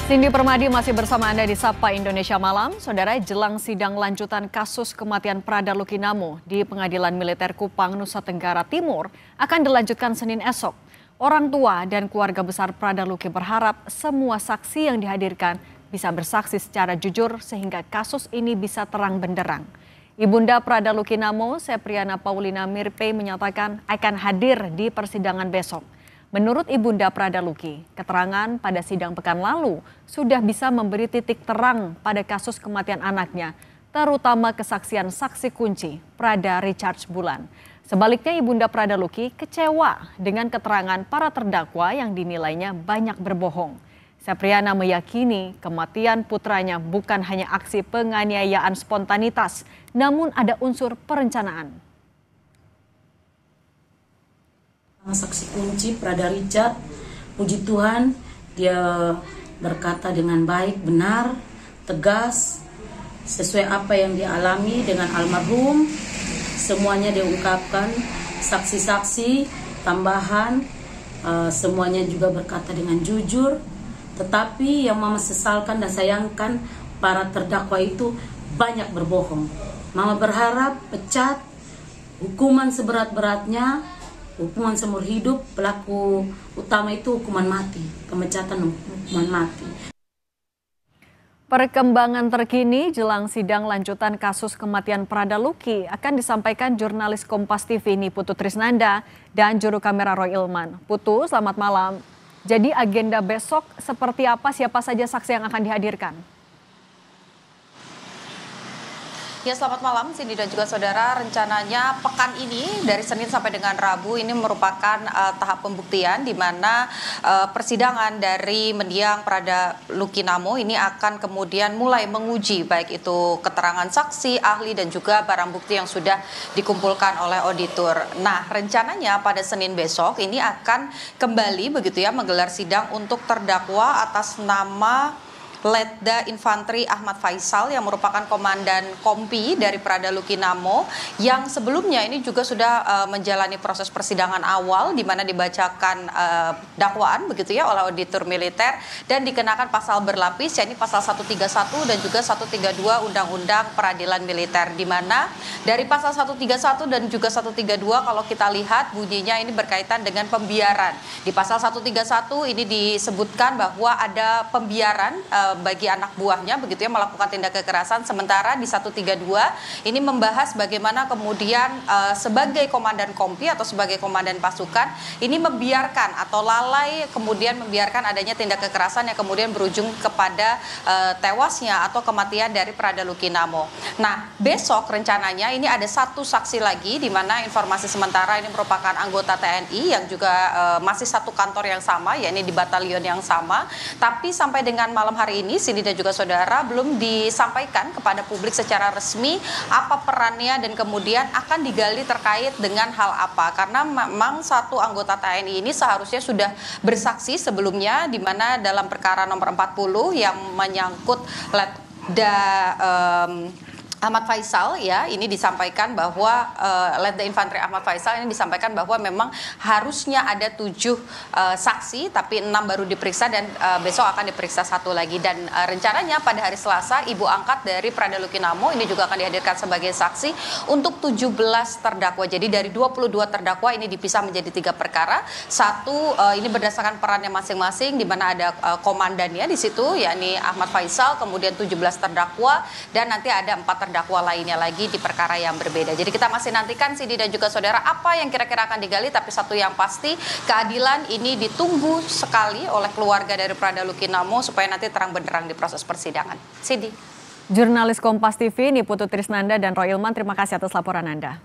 Cindy Permadi masih bersama Anda di Sapa Indonesia Malam. Saudara, jelang sidang lanjutan kasus kematian Prada Lukinamo di Pengadilan Militer Kupang, Nusa Tenggara Timur akan dilanjutkan Senin esok. Orang tua dan keluarga besar Prada Luki berharap semua saksi yang dihadirkan bisa bersaksi secara jujur sehingga kasus ini bisa terang benderang. Ibunda Prada Lukinamo, Sepriana Paulina Mirpe, menyatakan akan hadir di persidangan besok. Menurut Ibunda Prada Luki, keterangan pada sidang pekan lalu sudah bisa memberi titik terang pada kasus kematian anaknya, terutama kesaksian saksi kunci Prada Richard Bulan. Sebaliknya Ibunda Prada Luki kecewa dengan keterangan para terdakwa yang dinilainya banyak berbohong. Sepriana meyakini kematian putranya bukan hanya aksi penganiayaan spontanitas, namun ada unsur perencanaan. Saksi kunci Prada Richard, puji Tuhan dia berkata dengan baik, benar, tegas, sesuai apa yang dia alami dengan almarhum. Semuanya dia ungkapkan, saksi-saksi, tambahan, semuanya juga berkata dengan jujur. Tetapi yang Mama sesalkan dan sayangkan, para terdakwa itu banyak berbohong. Mama berharap pecat, hukuman seberat-beratnya, hukuman seumur hidup, pelaku utama itu hukuman mati, pemecatan hukuman mati. Perkembangan terkini jelang sidang lanjutan kasus kematian Prada Luki akan disampaikan jurnalis Kompas TV ini Putu Trisnanda dan juru kamera Roy Ilman. Putu, selamat malam. Jadi agenda besok seperti apa, siapa saja saksi yang akan dihadirkan? Ya, selamat malam Cindy dan juga saudara. Rencananya pekan ini dari Senin sampai dengan Rabu ini merupakan tahap pembuktian di mana persidangan dari mendiang Prada Lukinamo ini akan kemudian mulai menguji baik itu keterangan saksi, ahli dan juga barang bukti yang sudah dikumpulkan oleh auditor. Nah, rencananya pada Senin besok ini akan kembali begitu ya menggelar sidang untuk terdakwa atas nama Letda Infantri Ahmad Faisal yang merupakan komandan Kompi dari Prada Lukinamo yang sebelumnya ini juga sudah menjalani proses persidangan awal di mana dibacakan dakwaan begitu ya oleh auditor militer dan dikenakan pasal berlapis yakni pasal 131 dan juga 132 Undang-Undang Peradilan Militer, di mana dari pasal 131 dan juga 132 kalau kita lihat bunyinya ini berkaitan dengan pembiaran. Di pasal 131 ini disebutkan bahwa ada pembiaran bagi anak buahnya begitu ya melakukan tindak kekerasan, sementara di 132 ini membahas bagaimana kemudian sebagai komandan Kompi atau sebagai komandan pasukan ini membiarkan atau lalai kemudian membiarkan adanya tindak kekerasan yang kemudian berujung kepada tewasnya atau kematian dari Prada Lukinamo. Nah, besok rencananya ini ada satu saksi lagi di mana informasi sementara ini merupakan anggota TNI yang juga masih satu kantor yang sama, yakni di batalion yang sama, tapi sampai dengan malam hari ini Cindy dan juga saudara belum disampaikan kepada publik secara resmi apa perannya dan kemudian akan digali terkait dengan hal apa, karena memang satu anggota TNI ini seharusnya sudah bersaksi sebelumnya di mana dalam perkara nomor 40 yang menyangkut Letda Ahmad Faisal ya, ini disampaikan bahwa Letda Infantri Ahmad Faisal ini disampaikan bahwa memang harusnya ada 7 saksi tapi 6 baru diperiksa dan besok akan diperiksa 1 lagi, dan rencananya pada hari Selasa ibu angkat dari Prada Lukinamo ini juga akan dihadirkan sebagai saksi untuk 17 terdakwa. Jadi dari 22 terdakwa ini dipisah menjadi 3 perkara. Satu ini berdasarkan perannya masing-masing di mana ada komandannya di situ yakni Ahmad Faisal, kemudian 17 terdakwa dan nanti ada 4 terdakwa lainnya lagi di perkara yang berbeda. Jadi kita masih nantikan Cindy dan juga saudara apa yang kira-kira akan digali, tapi satu yang pasti keadilan ini ditunggu sekali oleh keluarga dari Prada Lukinamo supaya nanti terang benderang di proses persidangan. Cindy. Jurnalis Kompas TV ini Putu Trisnanda dan Roy Ilman, terima kasih atas laporan Anda.